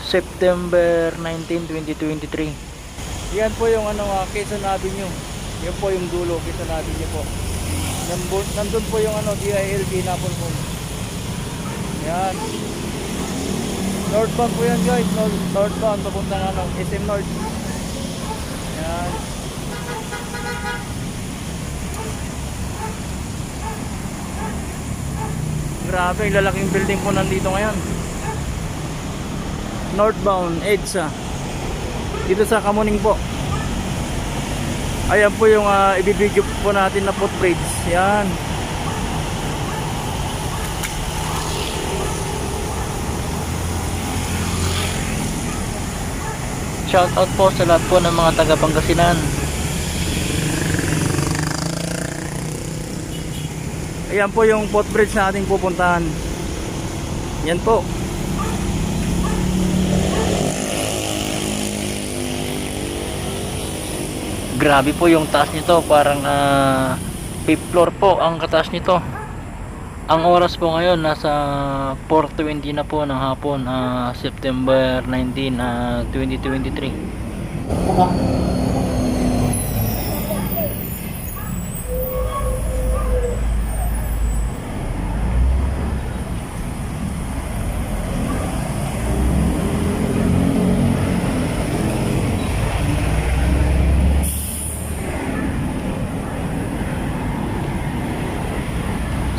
September 19, 2023. Yan po yung Quezon Avenue. Yan po yung dulo, Quezon Avenue po. Nandun po yung DILG Napolcom. Yan. Northbound po yan guys. Northbound papuntang SM North. Yan. Grabe, yung lalaking building po nandito ngayon. Northbound EDSA. Dito sa Kamuning po. Ayan po yung ibibidyo po natin na footbridge. Yan. Shout out po sa lahat po ng mga taga Pangasinan. Ayan po yung footbridge na ating pupuntahan. Yan po. Grabe po yung taas nito, parang 5th floor po ang kataas nito. Ang oras po ngayon nasa 4:20 na po ng hapon, September 19, 2023.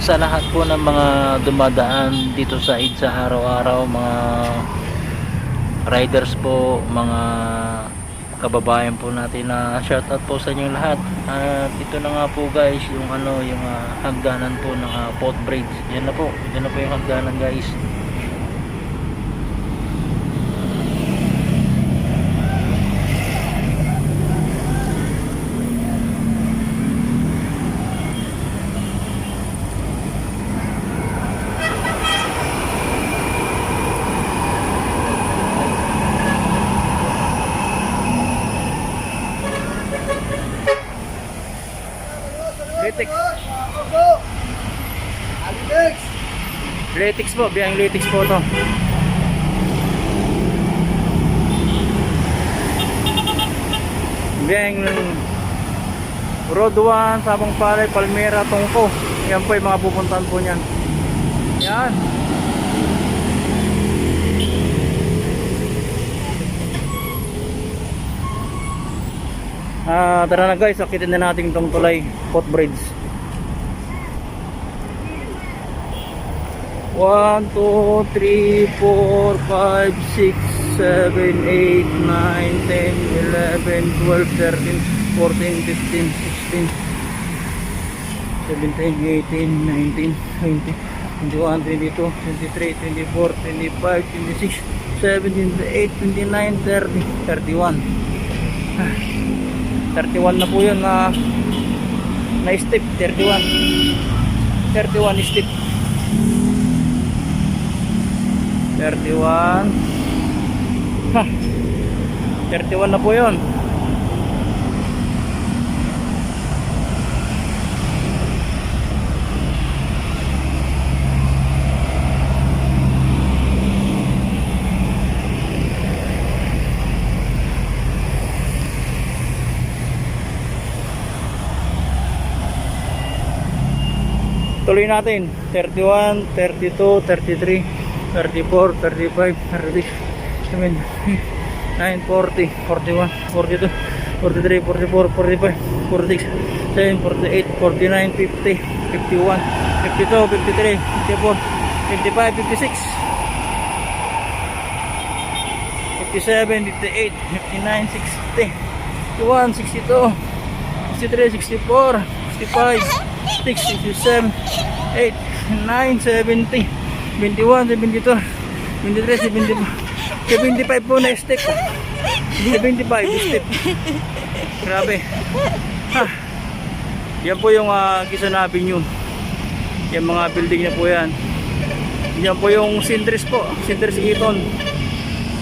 Sa lahat po ng mga dumadaan dito sa EDSA araw-araw, mga riders po, mga kababayan po natin, na shoutout po sa inyo lahat. At ito na nga po guys yung yung hagdanan po ng footbridge. Yan na po yung hagdanan guys. Letics po, biyang Letics po to. Biyang Road 1, Sabang Palay, Palmera, Tongko. Yan po yung mga pupuntahan po niyan. Yan. Tara na guys, akitin na natin itong tulay footbridge. 1, 2, 3, 4, 5, 6, 7, 8, 9, 10, 11, 12, 13, 14, 15, 16, 17, 18, 19, 20, 21, 22, 23, 24, 25, 26, 27, 28, 29, 30, 31. 31 na po yun na step. 31 step. 31 31 na po yun. Tuloy natin. 31, 32, 33, 34, 35, 36, 37, 9, 40, 41, 42, 43, 44, 45, 46, 7, 48, 49, 50, 51, 52, 53, 54, 55, 56, 57, 58, 59, 60, 61, 62, 63, 64, 65, 67, 8, 9, 70, 21, 72, 23, 75 po na step. 75 step. Grabe. Yan po yung Quezon Avenue. Yan mga building na po yan. Yan po yung Sindres po. Sindres Eton.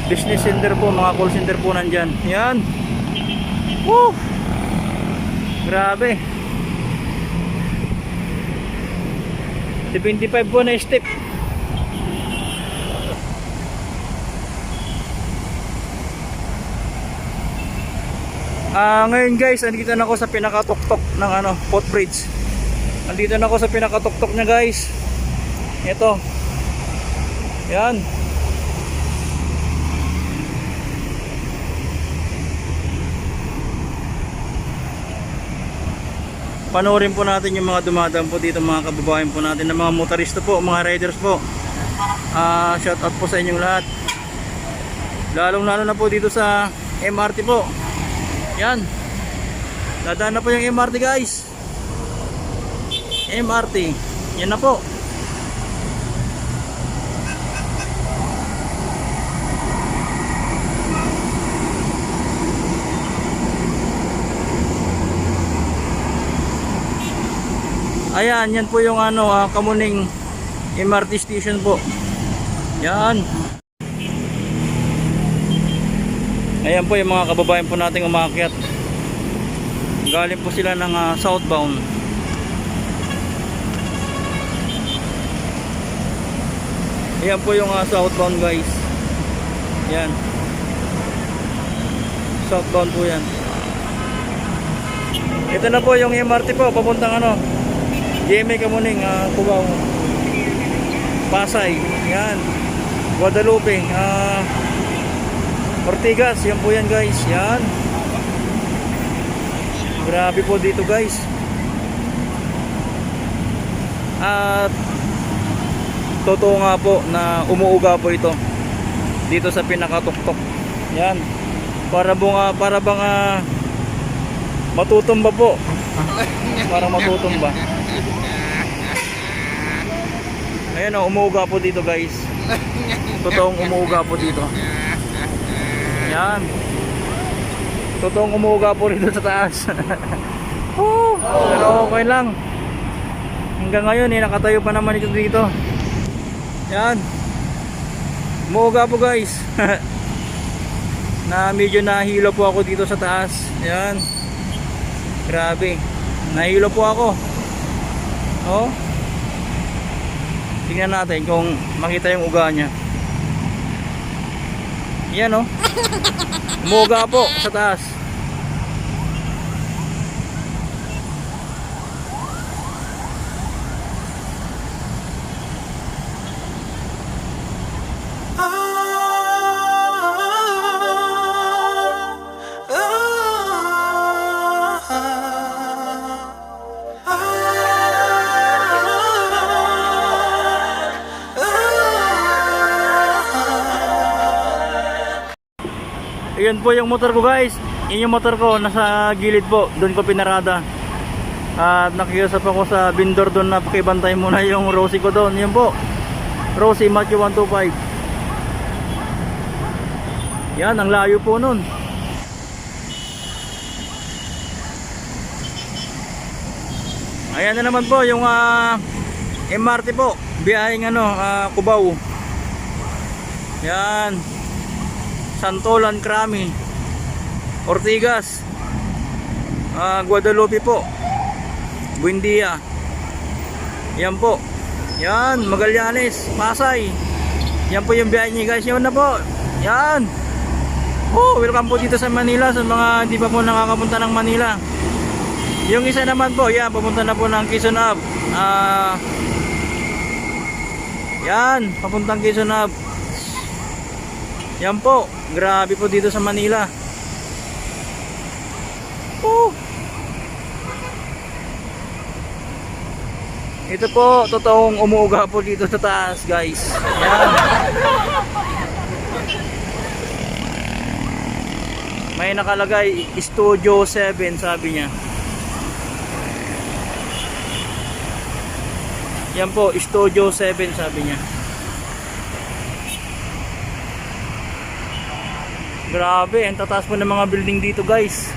Business center po. Mga call center po nandyan. Yan. Woo! Grabe. 75 po na step. Ngayon guys, andito na ako sa pinakatuktok ng footbridge. Andito na ako sa pinakatuktok niya guys. Ito. Yan. Panoorin po natin yung mga dumadaan po dito, mga kababayan po natin, ng mga motorista po, mga riders po. Shout out po sa inyong lahat. Lalong lalo na po dito sa MRT po. Yan. Dadaan na po yung MRT guys. MRT. Yan na po. Ayan, yan po yung Kamuning MRT station po. Yan. Ayan po yung mga kababayan po nating umakyat. Galing po sila ng southbound. Ayan po yung southbound guys. Yan. Southbound po yan. Ito na po yung MRT po papuntang GMA Kamuning, Cubao, Pasay, yan, Guadalupe, Ortigas, yan po yan guys, yan. Grabe po dito guys. At totoo nga po na umuuga po ito dito sa pinakatuktok. Yan. Para bang matutumba po. Para matutumba. Ayan umuuga po dito guys. Totoong umuuga po dito. Yan. Totoong umuuga po rito sa taas. Pero okay lang. Hanggang ngayon nakatayo pa naman ito dito. Yan. Umuuga po guys. Na medyo nahilo po ako dito sa taas. Yan. Grabe. Nahilo po ako. Oh. Tingnan natin kung makita yung uga niya. Yan oh. Umuuga po sa taas. Ayan po yung motor ko guys. Yan yung motor ko, nasa gilid po. Doon ko pinarada. At nakiusap ako sa vendor doon na pakibantay muna yung Rosie ko doon. Yan po, Rosie Matthew 125. Yan, ang layo po nun. Ayan na naman po yung MRT po, biyaheng Cubao. Yan, Santolan, Crami, Ortigas, Guadalupe po, Buendia. Yan po. Yan, Magallanes, Pasay. Yan po yung biyahe niya guys. Yan na po. Yan. Welcome po dito sa Manila sa mga hindi pa po nakakapunta ng Manila. Yung isa naman po, yan, papunta na po ng Quezon Ave. Yan, papuntang Quezon Ave. Yan po, grabe po dito sa Manila. Ito po, totoong umuuga po dito sa taas guys. Yan. May nakalagay Studio 7 sabi niya. Yan po, Studio 7 sabi niya. Grabe, ang tataas po ng mga building dito guys.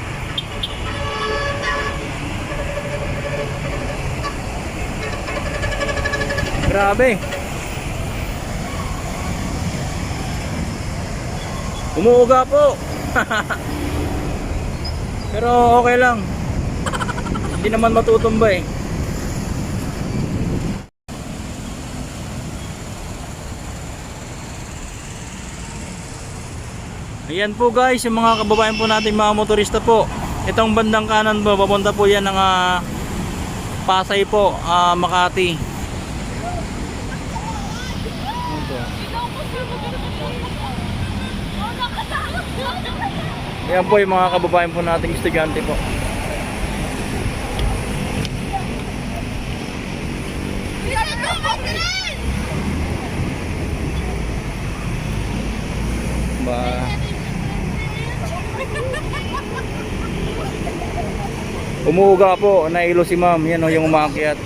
Grabe. Umuuga po. Pero okay lang. Hindi naman matutumba eh. Ayan po guys, yung mga kababayan po natin, mga motorista po. Itong bandang kanan po, papunta po yan ng Pasay po, Makati. Yan po yung mga kababayan po nating estudyante po. Ba. Umuuga po, nailo si ma'am. Yan o yung umakyat.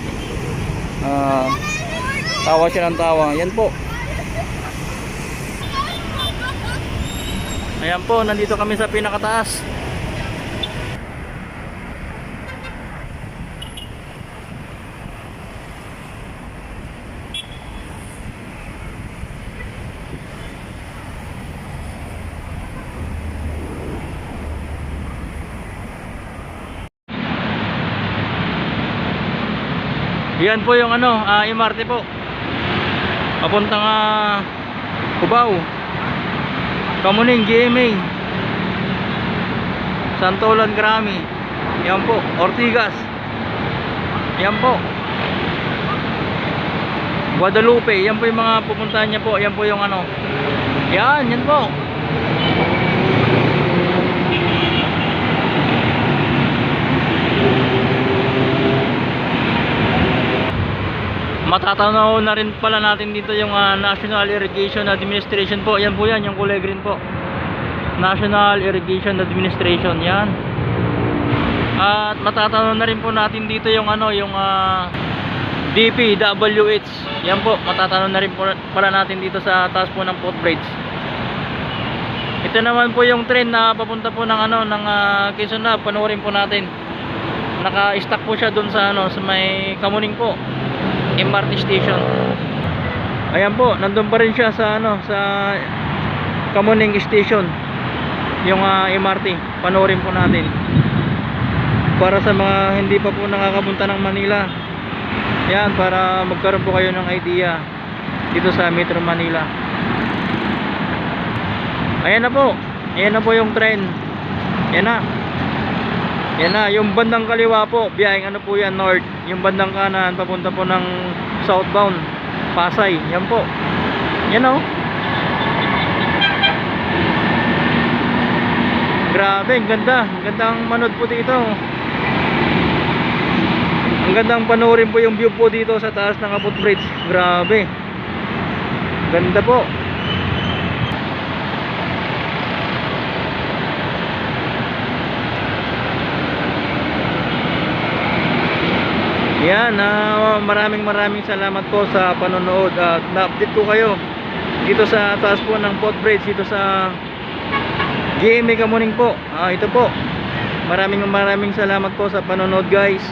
Tawa siya ng tawa. Yan po. Ayan po, nandito kami sa pinakataas. Yan po yung MRT po. Papuntang Cubao, Kamuning, GMA, Santolan, Grami. Yan po, Ortigas. Yan po, Guadalupe. Yan po yung mga pupuntahan niya po. Yan po yung yan po. Matatanaw na rin pala natin dito yung National Irrigation Administration po. Yan po yan, yung kulay green po. National Irrigation Administration, yan. At matatanaw na rin po natin dito yung yung DPWH. Yan po, matatanaw na rin po pala natin dito sa taas po ng footbridge. Ito naman po yung train na papunta po ng ng Quezon Hub. Panoorin po natin. Naka-stack po siya dun sa sa may Kamuning po, MRT station. Ayan po, nandun pa rin siya sa sa Kamuning station, yung MRT. Panoorin po natin para sa mga hindi pa po nakakapunta ng Manila. Yan, para magkaroon po kayo ng idea dito sa Metro Manila. Ayan na po. Ayan na po yung train. Ayan na. Yan na, yung bandang kaliwa po, biyaheng po yan, north. Yung bandang kanan, papunta po ng southbound, Pasay. Yan po. Yan o. Grabe, ang ganda. Ang gandang manood po dito. Ang gandang panoorin po yung view po dito sa taas ng footbridge. Grabe. Ganda po. Yan, maraming salamat po sa panonood at na-update ko kayo dito sa taas po ng footbridge dito sa GMA Kamuning po. Ito po. Maraming salamat po sa panonood, guys.